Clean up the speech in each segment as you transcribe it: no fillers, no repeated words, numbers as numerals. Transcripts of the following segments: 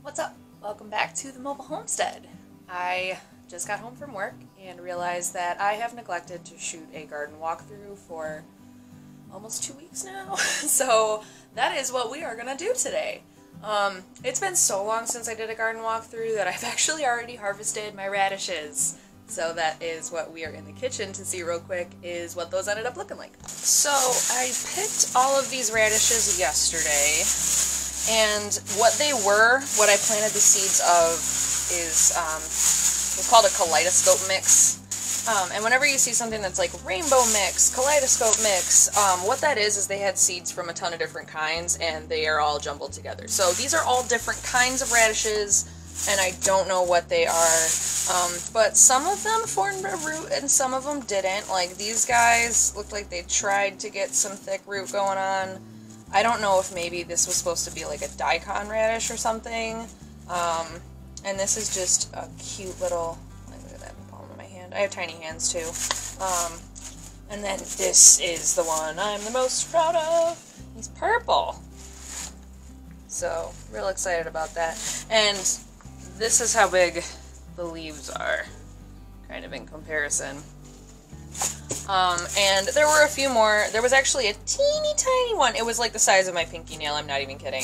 What's up? Welcome back to the Mobile Homestead. I just got home from work and realized that I have neglected to shoot a garden walkthrough for almost 2 weeks now. So that is what we are going to do today. It's been so long since I did a garden walkthrough that I've actually already harvested my radishes. So that is what we are in the kitchen to see real quick, is what those ended up looking like. So I picked all of these radishes yesterday. And what they were, what I planted the seeds of, is it's called a kaleidoscope mix. And whenever you see something that's like rainbow mix, kaleidoscope mix, what that is they had seeds from a ton of different kinds, and they are all jumbled together. So these are all different kinds of radishes, and I don't know what they are. But some of them formed a root, and some of them didn't. Like these guys looked like they tried to get some thick root going on. I don't know if maybe this was supposed to be like a daikon radish or something. And this is just a cute little, look at that in the palm of my hand. I have tiny hands too. And then this is the one I'm the most proud of. He's purple. So, real excited about that. And this is how big the leaves are, kind of in comparison. And there were a few more. There was actually a teeny tiny one. It was like the size of my pinky nail. I'm not even kidding.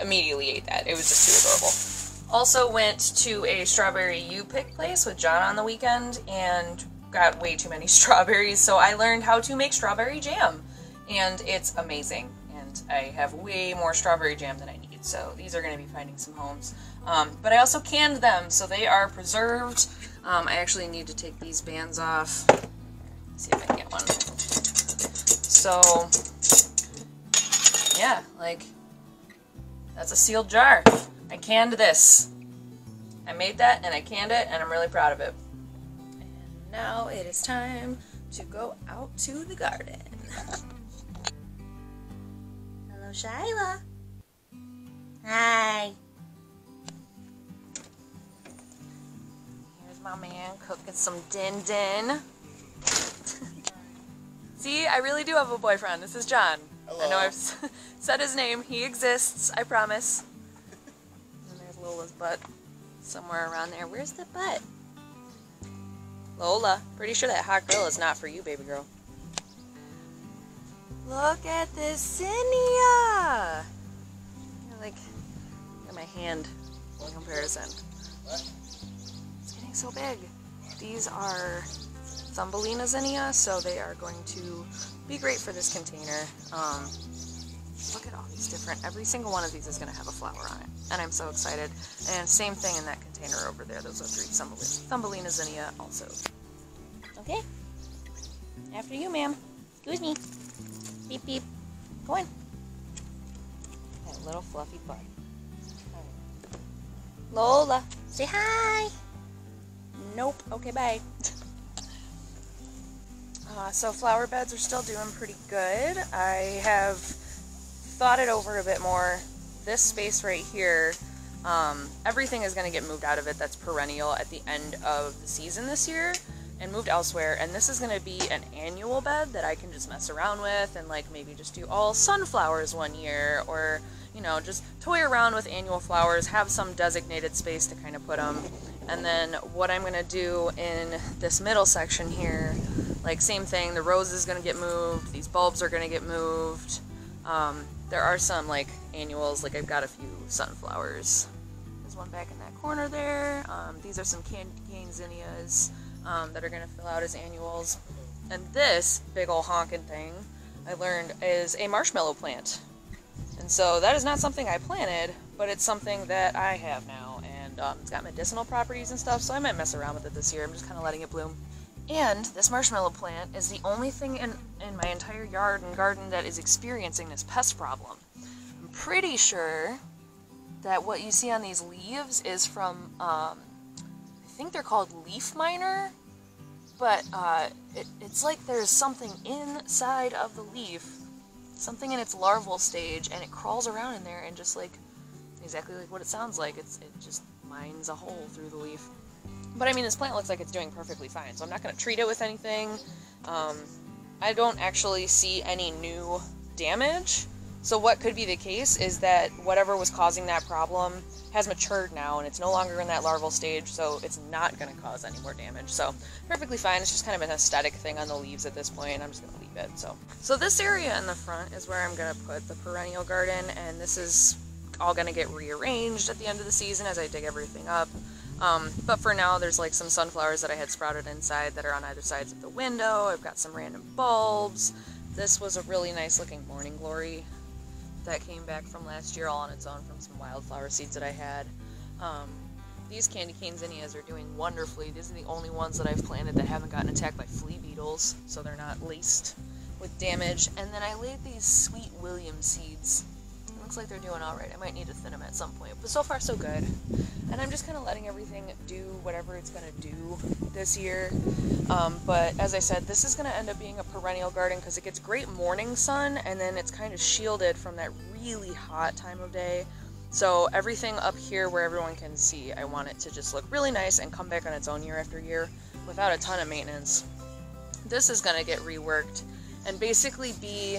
Immediately ate that. It was just too adorable. Also went to a strawberry U-pick place with John on the weekend and got way too many strawberries. So I learned how to make strawberry jam, and it's amazing. And I have way more strawberry jam than I need. So these are going to be finding some homes. But I also canned them, so they are preserved. I actually need to take these bands off. See if I can get one. So, yeah, like, that's a sealed jar. I canned this. I made that, and I canned it, and I'm really proud of it. And now it is time to go out to the garden. Hello, Shyla. Hi. Here's my man cooking some din-din. See, I really do have a boyfriend. This is John. Hello. I know I've said his name. He exists, I promise. And there's Lola's butt somewhere around there. Where's the butt? Lola, pretty sure that hot grill is not for you, baby girl. Look at this zinnia! Like, look at my hand in comparison. What? It's getting so big. These are Thumbelina zinnia, so they are going to be great for this container. Look at all these different, every single one of these is going to have a flower on it, and I'm so excited. And same thing in that container over there, those are 3 Thumbelina zinnia also. Okay, after you, ma'am. Excuse me. Beep beep. Go in. That little fluffy butt. All right. Lola, say hi. Nope. Okay, bye. So flower beds are still doing pretty good. I have thought it over a bit more. This space right here, everything is going to get moved out of it that's perennial at the end of the season this year and moved elsewhere. And this is going to be an annual bed that I can just mess around with and like maybe just do all sunflowers one year, or you know, just toy around with annual flowers, have some designated space to kind of put them. And then what I'm going to do in this middle section here, like same thing, the rose is going to get moved, these bulbs are going to get moved. There are some like annuals, like I've got a few sunflowers. There's one back in that corner there. These are some candy cane zinnias that are going to fill out as annuals. And this big ol' honkin' thing I learned is a marshmallow plant. And so that is not something I planted, but it's something that I have now. And it's got medicinal properties and stuff, so I might mess around with it this year. I'm just kind of letting it bloom. And this marshmallow plant is the only thing in my entire yard and garden that is experiencing this pest problem. I'm pretty sure that what you see on these leaves is from, I think they're called leaf miner, but it's like there's something inside of the leaf, something in its larval stage, and it crawls around in there and just like, exactly like what it sounds like, it just mines a hole through the leaf. But I mean, this plant looks like it's doing perfectly fine, so I'm not going to treat it with anything. I don't actually see any new damage. So what could be the case is that whatever was causing that problem has matured now, and it's no longer in that larval stage, so it's not going to cause any more damage. So perfectly fine. It's just kind of an aesthetic thing on the leaves at this point, and I'm just going to leave it. So this area in the front is where I'm going to put the perennial garden, and this is all going to get rearranged at the end of the season as I dig everything up. But for now, there's like some sunflowers that I had sprouted inside that are on either sides of the window. I've got some random bulbs. This was a really nice looking morning glory that came back from last year all on its own from some wildflower seeds that I had. These candy cane zinnias are doing wonderfully. These are the only ones that I've planted that haven't gotten attacked by flea beetles, so they're not laced with damage. And then I laid these Sweet William seeds. It looks like they're doing alright. I might need to thin them at some point, but so far so good. And I'm just kind of letting everything do whatever it's going to do this year. But as I said, this is going to end up being a perennial garden because it gets great morning sun, and then it's kind of shielded from that really hot time of day. So everything up here where everyone can see, I want it to just look really nice and come back on its own year after year without a ton of maintenance. This is going to get reworked and basically be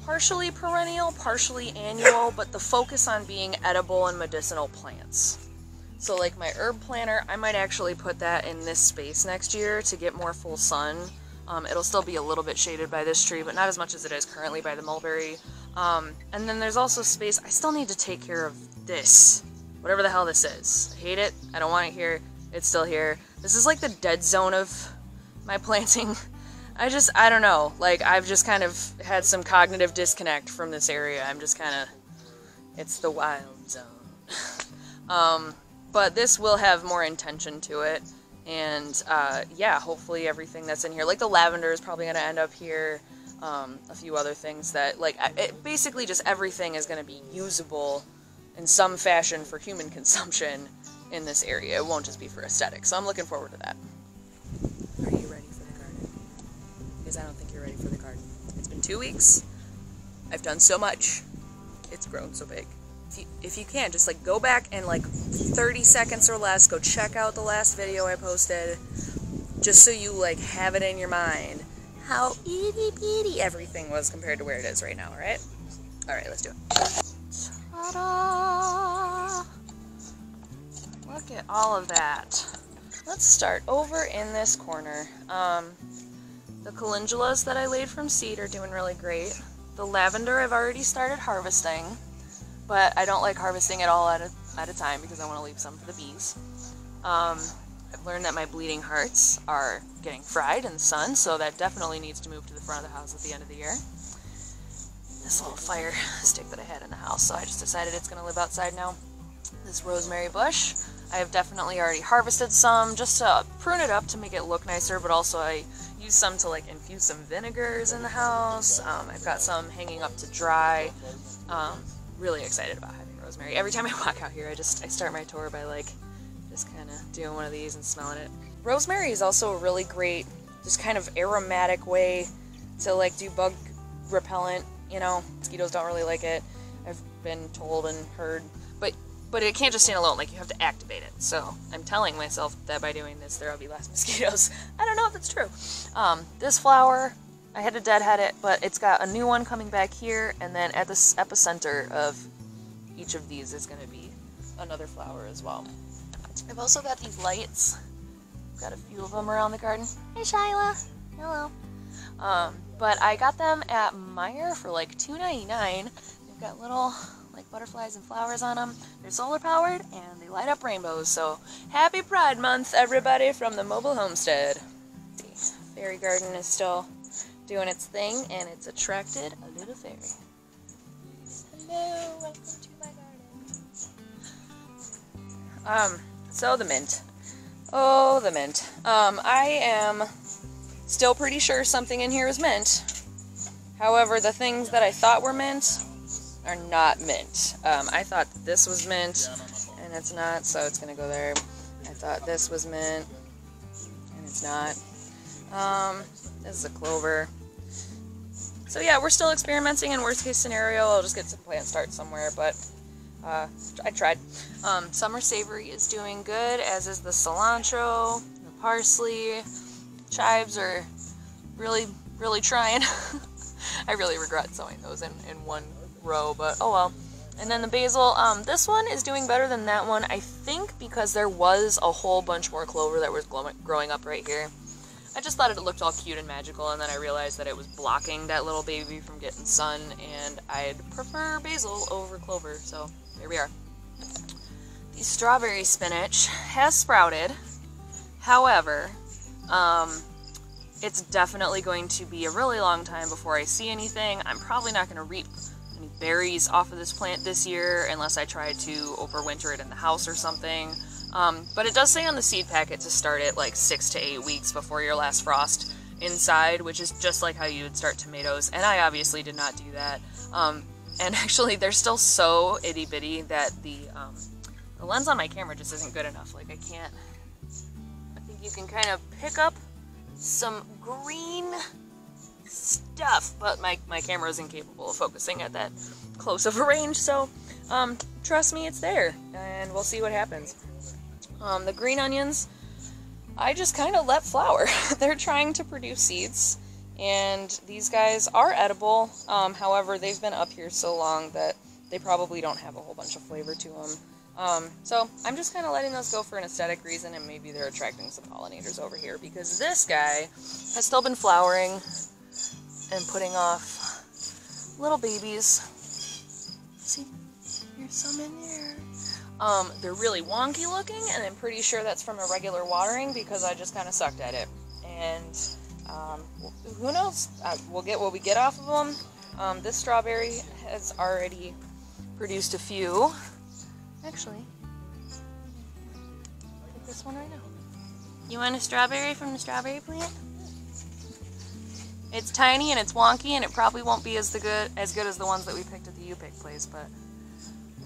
partially perennial, partially annual, but the focus on being edible and medicinal plants. So like my herb planter, I might actually put that in this space next year to get more full sun. It'll still be a little bit shaded by this tree, but not as much as it is currently by the mulberry. And then there's also space. I still need to take care of this, whatever the hell this is. I hate it. I don't want it here. It's still here. This is like the dead zone of my planting. I don't know. Like, I've just kind of had some cognitive disconnect from this area. I'm just kind of, it's the wild zone. But this will have more intention to it. And, yeah, hopefully everything that's in here, like the lavender is probably going to end up here. A few other things that, like, basically just everything is going to be usable in some fashion for human consumption in this area. It won't just be for aesthetics. So I'm looking forward to that. Are you ready for the garden? Because I don't think you're ready for the garden. It's been 2 weeks. I've done so much. It's grown so big. If you can, just like go back and like 30 seconds or less, go check out the last video I posted, just so you like have it in your mind how itty bitty everything was compared to where it is right now, alright? Alright, let's do it. Ta-da! Look at all of that. Let's start over in this corner. The calendulas that I laid from seed are doing really great. The lavender I've already started harvesting, but I don't like harvesting it all at a time because I want to leave some for the bees. I've learned that my bleeding hearts are getting fried in the sun, so that definitely needs to move to the front of the house at the end of the year. This little fire stick that I had in the house, so I just decided it's going to live outside now. This Rosemary Bush, I have definitely already harvested some just to prune it up to make it look nicer, but also I use some to like infuse some vinegars in the house. I've got some hanging up to dry. Really excited about having rosemary. Every time I walk out here, I start my tour by like just kind of doing one of these and smelling it. Rosemary is also a really great, just kind of aromatic way to like do bug repellent, you know. Mosquitoes don't really like it, I've been told and heard, but it can't just stand alone, like you have to activate it. So I'm telling myself that by doing this there will be less mosquitoes. I don't know if that's true. This flower, I had to deadhead it, but it's got a new one coming back here, and then at the epicenter of each of these is going to be another flower as well. I've also got these lights. I've got a few of them around the garden. Hey Shyla! Hello. But I got them at Meijer for like $2.99. They've got little like butterflies and flowers on them. They're solar powered and they light up rainbows. So happy Pride Month, everybody, from the Mobile Homestead. The fairy garden is still doing its thing, and it's attracted a little fairy. Hello, welcome to my garden. So the mint. Oh, the mint. I am still pretty sure something in here is mint. However, the things that I thought were mint are not mint. I thought this was mint, and it's not, so it's gonna go there. I thought this was mint, and it's not. This is a clover. So yeah, we're still experimenting. In worst case scenario, I'll just get some plant start somewhere, but I tried. Summer Savory is doing good, as is the cilantro, the parsley. Chives are really trying. I really regret sowing those in one row, but oh well. And then the basil, this one is doing better than that one, I think, because there was a whole bunch more clover that was growing up right here. I just thought it looked all cute and magical, and then I realized that it was blocking that little baby from getting sun, and I'd prefer basil over clover, so here we are. The strawberry spinach has sprouted. However, it's definitely going to be a really long time before I see anything. I'm probably not going to reap any berries off of this plant this year unless I try to overwinter it in the house or something. But it does say on the seed packet to start it like 6 to 8 weeks before your last frost inside, which is just like how you would start tomatoes, and I obviously did not do that. And actually they're still so itty bitty that the lens on my camera just isn't good enough. Like I think you can kind of pick up some green stuff, but my camera is incapable of focusing at that close of a range, so trust me, it's there, and we'll see what happens. The green onions, I just kind of let flower. They're trying to produce seeds, and these guys are edible. However, they've been up here so long that they probably don't have a whole bunch of flavor to them. So I'm just kind of letting those go for an aesthetic reason, and maybe they're attracting some pollinators over here, because this guy has still been flowering and putting off little babies. See, here's some in there. They're really wonky looking, and I'm pretty sure that's from a regular watering because I just kind of sucked at it. And who knows? We'll get what we get off of them. This strawberry has already produced a few. Actually, take this one right now. You want a strawberry from the strawberry plant? It's tiny and it's wonky, and it probably won't be as good as the ones that we picked at the U-Pick place, but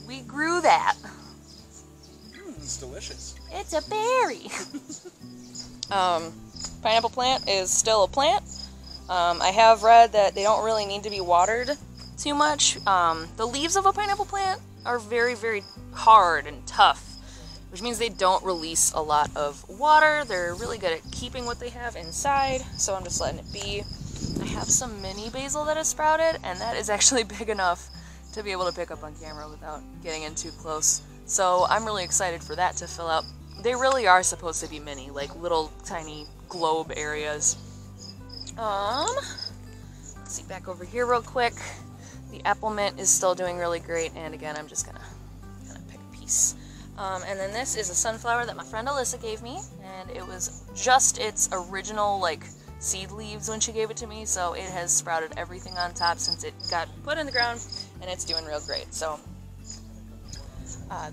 we grew that. It's delicious. It's a berry. Pineapple plant is still a plant. I have read that they don't really need to be watered too much. The leaves of a pineapple plant are very, very hard and tough, which means they don't release a lot of water. They're really good at keeping what they have inside, so I'm just letting it be. I have some mini basil that has sprouted, and that is actually big enough to be able to pick up on camera without getting in too close. So I'm really excited for that to fill up. They really are supposed to be mini, like little tiny globe areas. Let's see, back over here real quick. The apple mint is still doing really great, and again, I'm just gonna pick a piece. And then this is a sunflower that my friend Alyssa gave me, and it was just its original like seed leaves when she gave it to me, so it has sprouted everything on top since it got put in the ground, and it's doing real great. So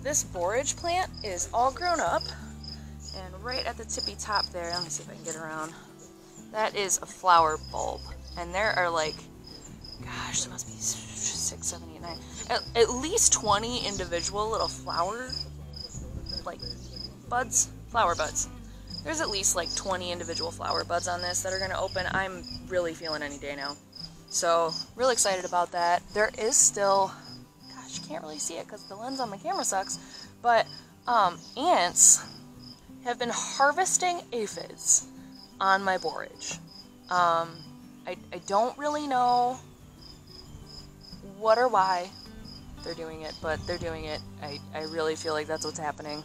this borage plant is all grown up, and right at the tippy top there, let me see if I can get around, that is a flower bulb, and there are like, gosh, there must be 6, 7, 8, 9, at least 20 individual little flower, like, buds, flower buds. There's at least like 20 individual flower buds on this that are going to open. I'm really feeling any day now. So, really excited about that. There is still, gosh, you can't really see it because the lens on my camera sucks, but ants have been harvesting aphids on my borage. I don't really know what or why they're doing it, but they're doing it. I really feel like that's what's happening.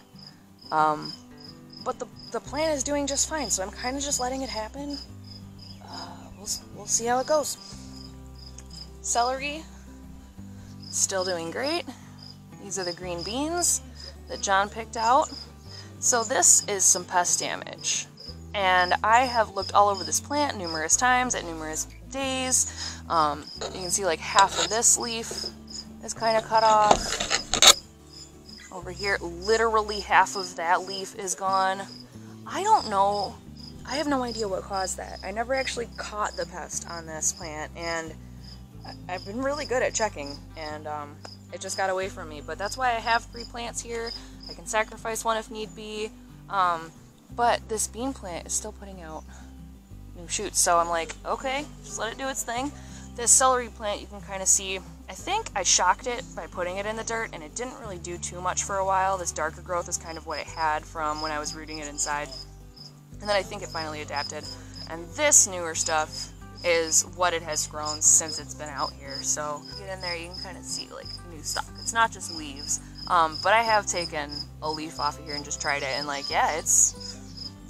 But the plant is doing just fine, so I'm kind of just letting it happen. We'll see how it goes. Celery, still doing great. These are the green beans that John picked out. So this is some pest damage. And I have looked all over this plant numerous times at numerous days. You can see like half of this leaf is kind of cut off. Over here, literally half of that leaf is gone. I don't know. I have no idea what caused that. I never actually caught the pest on this plant, and I've been really good at checking, and it just got away from me. But that's why I have 3 plants here. I can sacrifice one if need be. But this bean plant is still putting out new shoots, so I'm like, okay, just let it do its thing. This celery plant, you can kind of see, I think I shocked it by putting it in the dirt, and it didn't really do too much for a while. This darker growth is kind of what it had from when I was rooting it inside. And then I think it finally adapted. And this newer stuff is what it has grown since it's been out here. So get in there, you can kind of see like new stock. It's not just leaves, but I have taken a leaf off of here and just tried it, and like, yeah, it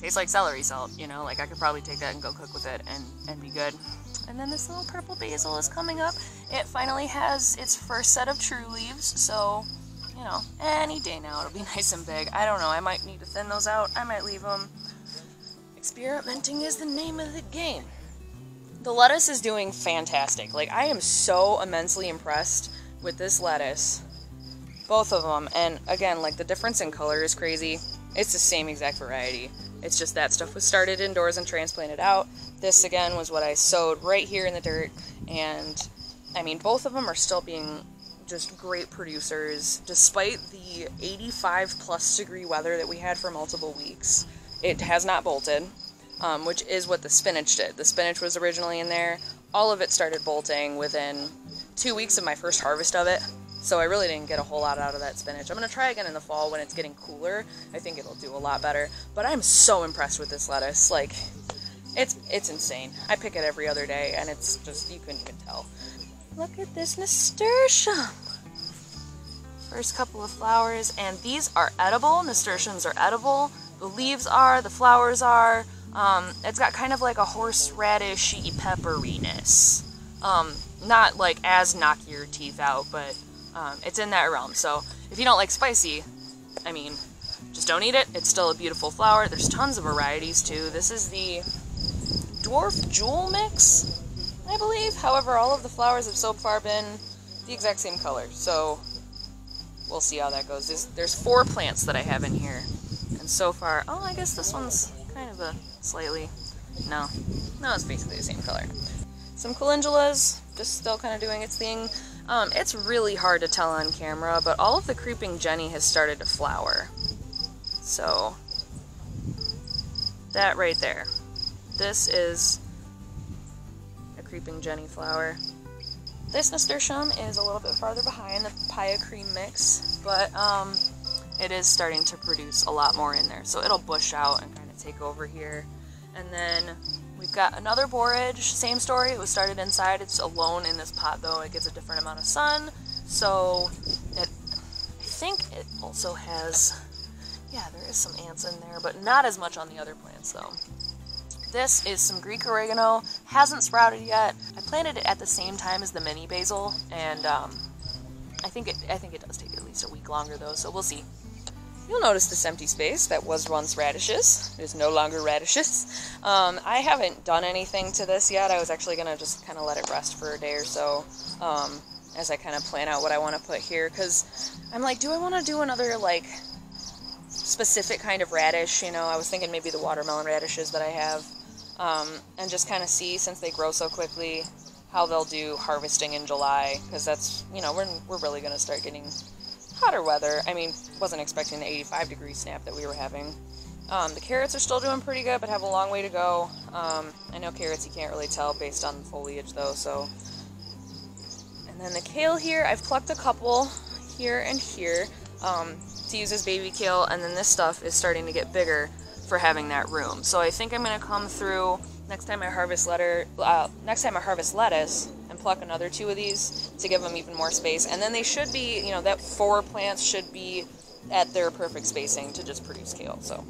tastes like celery salt, you know, like I could probably take that and go cook with it and be good. And then this little purple basil is coming up. It finally has its first set of true leaves, so, you know, any day now it'll be nice and big. I don't know, I might need to thin those out, I might leave them. Experimenting is the name of the game. The lettuce is doing fantastic. Like, I am so immensely impressed with this lettuce. Both of them. And again, like, the difference in color is crazy. It's the same exact variety. It's just that stuff was started indoors and transplanted out. This, again, was what I sowed right here in the dirt. And, I mean, both of them are still being just great producers. Despite the 85+ degree weather that we had for multiple weeks, it has not bolted. Which is what the spinach did. The spinach was originally in there. All of it started bolting within 2 weeks of my first harvest of it. So I really didn't get a whole lot out of that spinach. I'm going to try again in the fall when it's getting cooler. I think it'll do a lot better. But I'm so impressed with this lettuce. Like, it's insane. I pick it every other day, and it's just, you couldn't even tell. Look at this nasturtium. First couple of flowers, and these are edible. Nasturtiums are edible. The leaves are, the flowers are. It's got kind of like a horseradishy pepperiness. Not like as knock your teeth out, but it's in that realm. So if you don't like spicy, I mean, just don't eat it. It's still a beautiful flower. There's tons of varieties too. This is the Dwarf Jewel Mix, I believe. However, all of the flowers have so far been the exact same color. So we'll see how that goes. There's 4 plants that I have in here. And so far, oh, I guess this one's kind of a slightly, no, it's basically the same color. Some calendulas, just still kind of doing its thing. It's really hard to tell on camera, but all of the creeping Jenny has started to flower. So, that right there. This is a creeping Jenny flower. This nasturtium is a little bit farther behind the papaya cream mix, but it is starting to produce a lot more in there. So it'll bush out and kind of take over here. And then we've got another borage, same story. It was started inside. It's alone in this pot though. It gets a different amount of sun. So I think it also has, yeah, there is some ants in there, but not as much on the other plants though. This is some Greek oregano, hasn't sprouted yet. I planted it at the same time as the mini basil, and I think it does take at least a week longer though, so we'll see. You'll notice this empty space that was once radishes. It is no longer radishes. I haven't done anything to this yet. I was actually going to just kind of let it rest for a day or so as I kind of plan out what I want to put here. Because I'm like, do I want to do another, like, specific kind of radish? You know, I was thinking maybe the watermelon radishes that I have. And just kind of see, since they grow so quickly, how they'll do harvesting in July. Because that's, you know, we're really going to start getting hotter weather. I mean, wasn't expecting the 85-degree snap that we were having. The carrots are still doing pretty good, but have a long way to go. I know carrots you can't really tell based on the foliage, though, so. And then the kale here, I've plucked a couple here and here to use as baby kale, and then this stuff is starting to get bigger for having that room. So I think I'm going to come through next time I harvest lettuce and pluck another 2 of these to give them even more space. And then they should be, you know, that 4 plants should be at their perfect spacing to just produce kale. So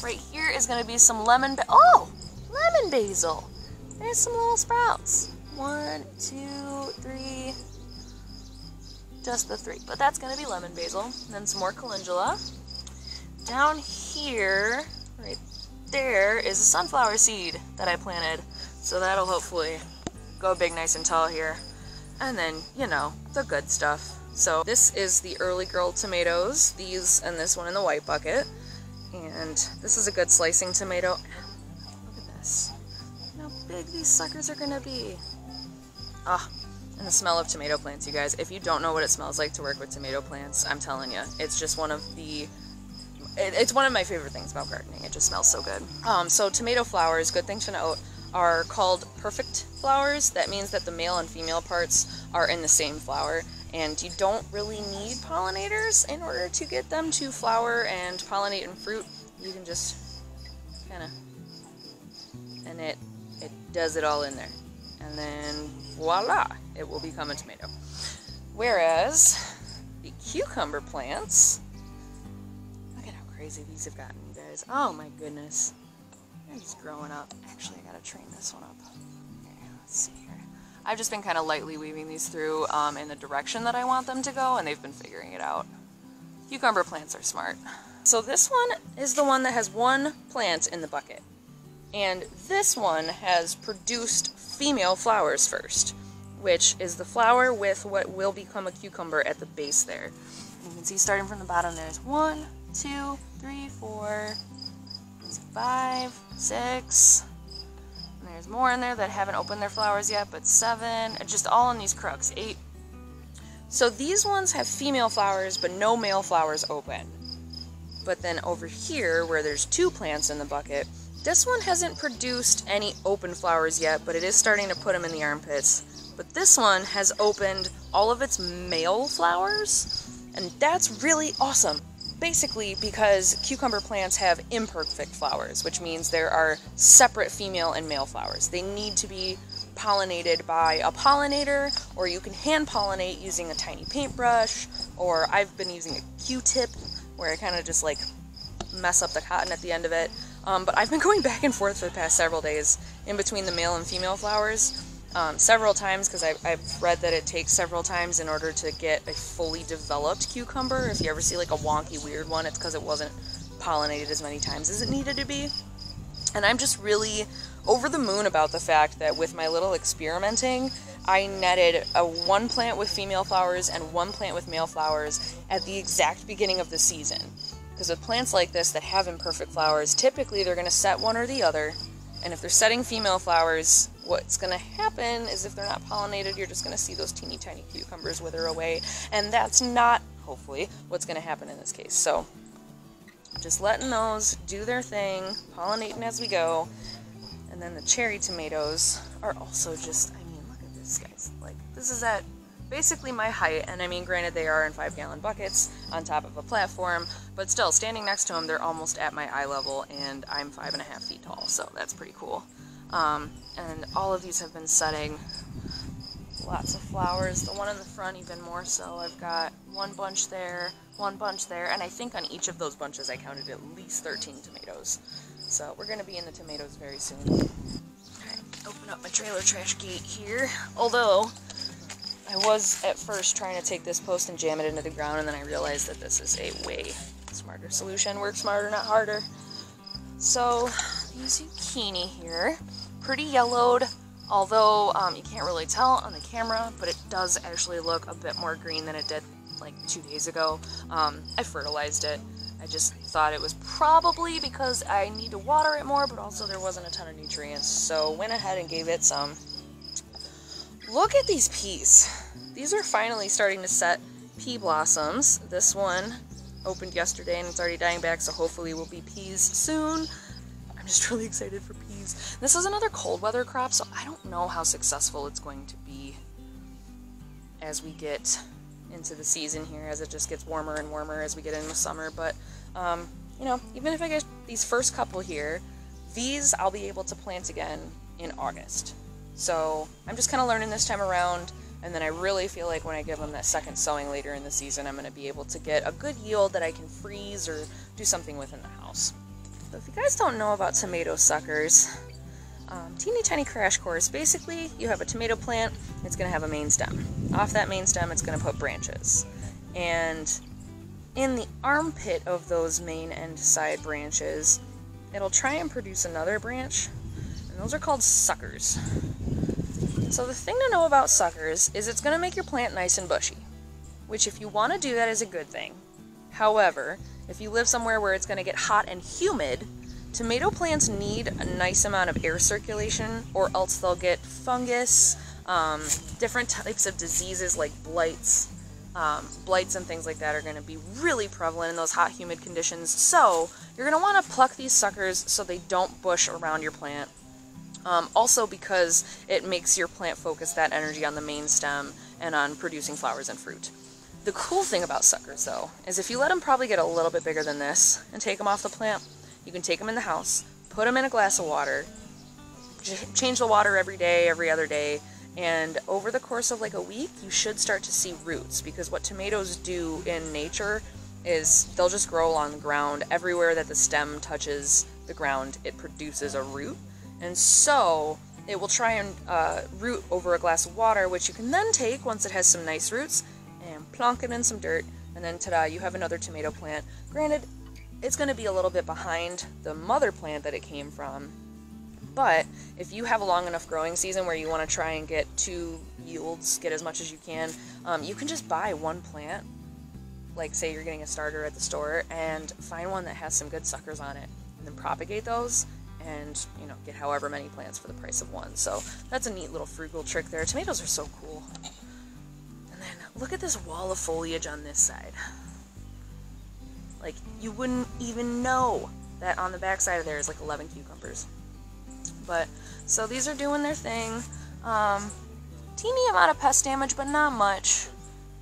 right here is going to be some lemon basil. There's some little sprouts. 1, 2, 3, just the 3. But that's going to be lemon basil. And then some more calendula. Down here, right there, is a sunflower seed that I planted. So that'll hopefully go big, nice and tall here. And then, you know, the good stuff. So this is the early girl tomatoes, these and this one in the white bucket. And this is a good slicing tomato. Look at this. Look how big these suckers are gonna be. Ah, and the smell of tomato plants, you guys. If you don't know what it smells like to work with tomato plants, I'm telling you, it's just one of the it's one of my favorite things about gardening. It just smells so good. So tomato flowers, good thing to note, are called perfect flowers. That means that the male and female parts are in the same flower, and you don't really need pollinators in order to get them to flower and pollinate and fruit. You can just kind of, and it it does it all in there. And then voila, it will become a tomato. Whereas the cucumber plants, look at how crazy these have gotten, you guys. Oh my goodness. They're just growing up. Actually, I gotta train this one up. Here, let's see here. I've just been kind of lightly weaving these through in the direction that I want them to go, and they've been figuring it out. Cucumber plants are smart. So this one is the one that has one plant in the bucket. And this one has produced female flowers first, which is the flower with what will become a cucumber at the base there. You can see starting from the bottom there's 1, 2, 3, 4, 5, 6, and there's more in there that haven't opened their flowers yet, but 7, just all in these crooks, 8. So these ones have female flowers, but no male flowers open. But then over here, where there's 2 plants in the bucket, this one hasn't produced any open flowers yet, but it is starting to put them in the armpits. But this one has opened all of its male flowers, and that's really awesome. Basically because cucumber plants have imperfect flowers, which means there are separate female and male flowers. They need to be pollinated by a pollinator, or you can hand pollinate using a tiny paintbrush, or I've been using a Q-tip where I kind of just like mess up the cotton at the end of it. But I've been going back and forth for the past several days in between the male and female flowers several times, because I've read that it takes several times in order to get a fully developed cucumber. If you ever see like a wonky weird one, it's because it wasn't pollinated as many times as it needed to be. And I'm just really over the moon about the fact that with my little experimenting, I netted one plant with female flowers and one plant with male flowers at the exact beginning of the season. Because with plants like this that have imperfect flowers, typically they're going to set one or the other. And if they're setting female flowers, what's going to happen is if they're not pollinated, you're just going to see those teeny tiny cucumbers wither away. And that's not, hopefully, what's going to happen in this case. So just letting those do their thing, pollinating as we go. And then the cherry tomatoes are also just, I mean, look at this, guys. Like, this is at basically my height, and I mean, granted, they are in 5-gallon buckets on top of a platform, but still, standing next to them, they're almost at my eye level, and I'm 5.5 feet tall, so that's pretty cool. And all of these have been setting lots of flowers. The one in the front even more so. I've got one bunch there, and I think on each of those bunches I counted at least 13 tomatoes. So we're going to be in the tomatoes very soon. Alright, open up my trailer trash gate here, although I was at first trying to take this post and jam it into the ground, and then I realized that this is a way smarter solution. Work smarter, not harder. So, these zucchini here, pretty yellowed, although you can't really tell on the camera, but it does actually look a bit more green than it did like 2 days ago. I fertilized it. I just thought it was probably because I need to water it more, but also there wasn't a ton of nutrients, so went ahead and gave it some. Look at these peas. These are finally starting to set pea blossoms. This one opened yesterday and it's already dying back, so hopefully will be peas soon. I'm just really excited for peas. This is another cold weather crop, so I don't know how successful it's going to be as we get into the season here, as it just gets warmer and warmer as we get into summer. But, you know, even if I get these first couple here, these I'll be able to plant again in August. So I'm just kind of learning this time around, and then I really feel like when I give them that second sowing later in the season, I'm going to be able to get a good yield that I can freeze or do something with in the house. So if you guys don't know about tomato suckers, teeny tiny crash course. Basically, you have a tomato plant, it's going to have a main stem. Off that main stem, it's going to put branches. And in the armpit of those main and side branches, it'll try and produce another branch, and those are called suckers. So the thing to know about suckers is it's going to make your plant nice and bushy, which if you want to do that is a good thing. However, if you live somewhere where it's going to get hot and humid, tomato plants need a nice amount of air circulation, or else they'll get fungus, different types of diseases like blights. Blights and things like that are going to be really prevalent in those hot, humid conditions. So you're going to want to pluck these suckers so they don't bush around your plant. Also because it makes your plant focus that energy on the main stem and on producing flowers and fruit. The cool thing about suckers, though, is if you let them probably get a little bit bigger than this and take them off the plant, you can take them in the house, put them in a glass of water, change the water every day, every other day, and over the course of like a week, you should start to see roots, because what tomatoes do in nature is they'll just grow along the ground. Everywhere that the stem touches the ground, it produces a root, and so it will try and root over a glass of water, which you can then take once it has some nice roots and plonk it in some dirt, and then ta-da, you have another tomato plant. Granted, it's going to be a little bit behind the mother plant that it came from, but if you have a long enough growing season where you want to try and get 2 yields, get as much as you can just buy one plant, like say you're getting a starter at the store, and find one that has some good suckers on it, and then propagate those, and get however many plants for the price of one. So that's a neat little frugal trick there. Tomatoes are so cool. And then look at this wall of foliage on this side. Like, you wouldn't even know that on the back side of there is like 11 cucumbers. But so these are doing their thing. Teeny amount of pest damage, but not much.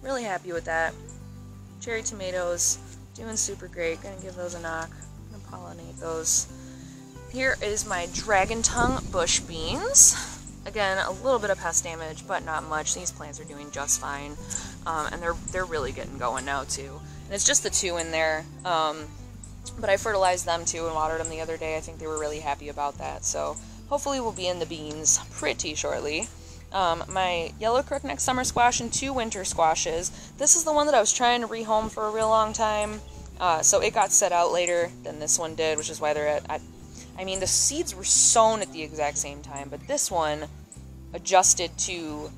Really happy with that. Cherry tomatoes doing super great. Gonna give those a knock. Gonna pollinate those. Here is my dragon tongue bush beans. Again, a little bit of pest damage, but not much. These plants are doing just fine, and they're really getting going now too. And it's just the 2 in there, but I fertilized them too and watered them the other day. I think they were really happy about that. So hopefully we'll be in the beans pretty shortly. My yellow crookneck summer squash and 2 winter squashes. This is the one that I was trying to rehome for a real long time, so it got set out later than this one did, which is why they're I mean, the seeds were sown at the exact same time, but this one adjusted to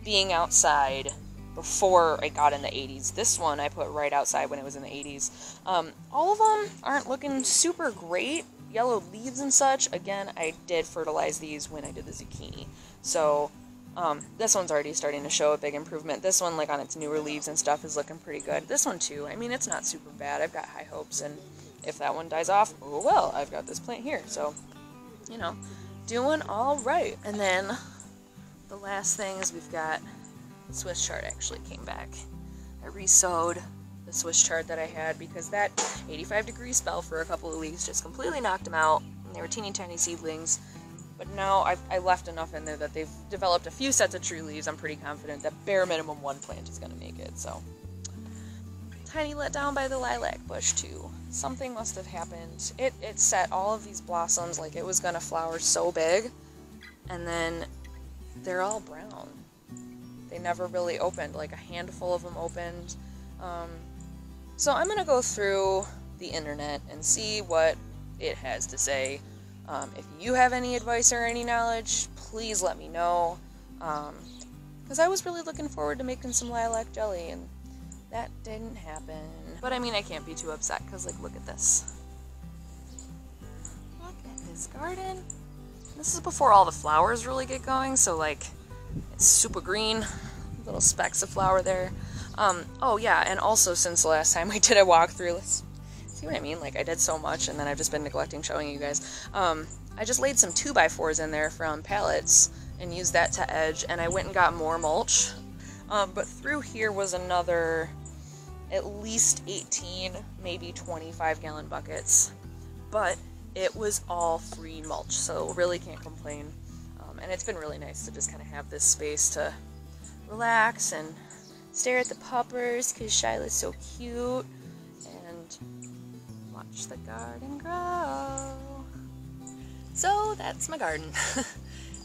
being outside before it got in the 80s. This one I put right outside when it was in the 80s. All of them aren't looking super great. Yellow leaves and such. Again, I did fertilize these when I did the zucchini. So this one's already starting to show a big improvement. This one, like on its newer leaves and stuff, is looking pretty good. This one too. I mean, it's not super bad. I've got high hopes, and if that one dies off, oh well, I've got this plant here. So, doing all right. And then the last thing is we've got Swiss chard actually came back. I re-sowed the Swiss chard that I had because that 85-degree spell for a couple of weeks just completely knocked them out. And they were teeny tiny seedlings. But now I left enough in there that they've developed a few sets of true leaves. I'm pretty confident that bare minimum 1 plant is going to make it. So, tiny let down by the lilac bush too. Something must have happened. It set all of these blossoms like it was going to flower so big, and then they're all brown. They never really opened. Like a handful of them opened. So I'm going to go through the internet and see what it has to say. If you have any advice or any knowledge, please let me know. Because I was really looking forward to making some lilac jelly, and that didn't happen. But I mean, I can't be too upset, because like, look at this. Look at this garden. This is before all the flowers really get going, so like, it's super green. Little specks of flower there. Oh yeah, and also since the last time I did a walkthrough, let's see what I mean? Like, I did so much, and then I've just been neglecting showing you guys. I just laid some 2x4s in there from pallets, and used that to edge, and I went and got more mulch. But through here was another at least 18, maybe 25-gallon buckets. But it was all free mulch, so really can't complain. And it's been really nice to just kind of have this space to relax and stare at the puppers, because Shiloh's so cute, and watch the garden grow. So that's my garden.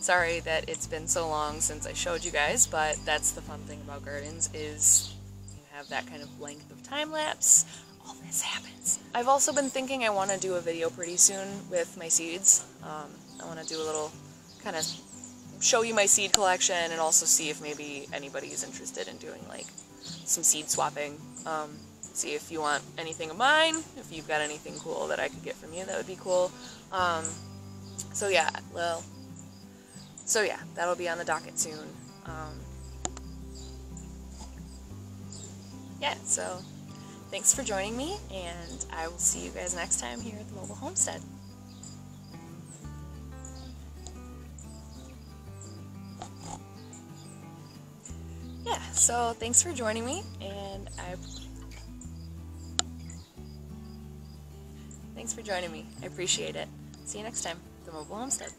Sorry that it's been so long since I showed you guys, but that's the fun thing about gardens, is you have that kind of length of time lapse. All this happens. I've also been thinking I want to do a video pretty soon with my seeds. I want to do a little kind of show you my seed collection, and also see if maybe anybody is interested in doing like some seed swapping. See if you want anything of mine, if you've got anything cool that I could get from you, that would be cool. So yeah, that'll be on the docket soon. Yeah, so thanks for joining me, and I will see you guys next time here at the Mobile Homestead. Yeah, so thanks for joining me, and I appreciate it. See you next time, the Mobile Homestead.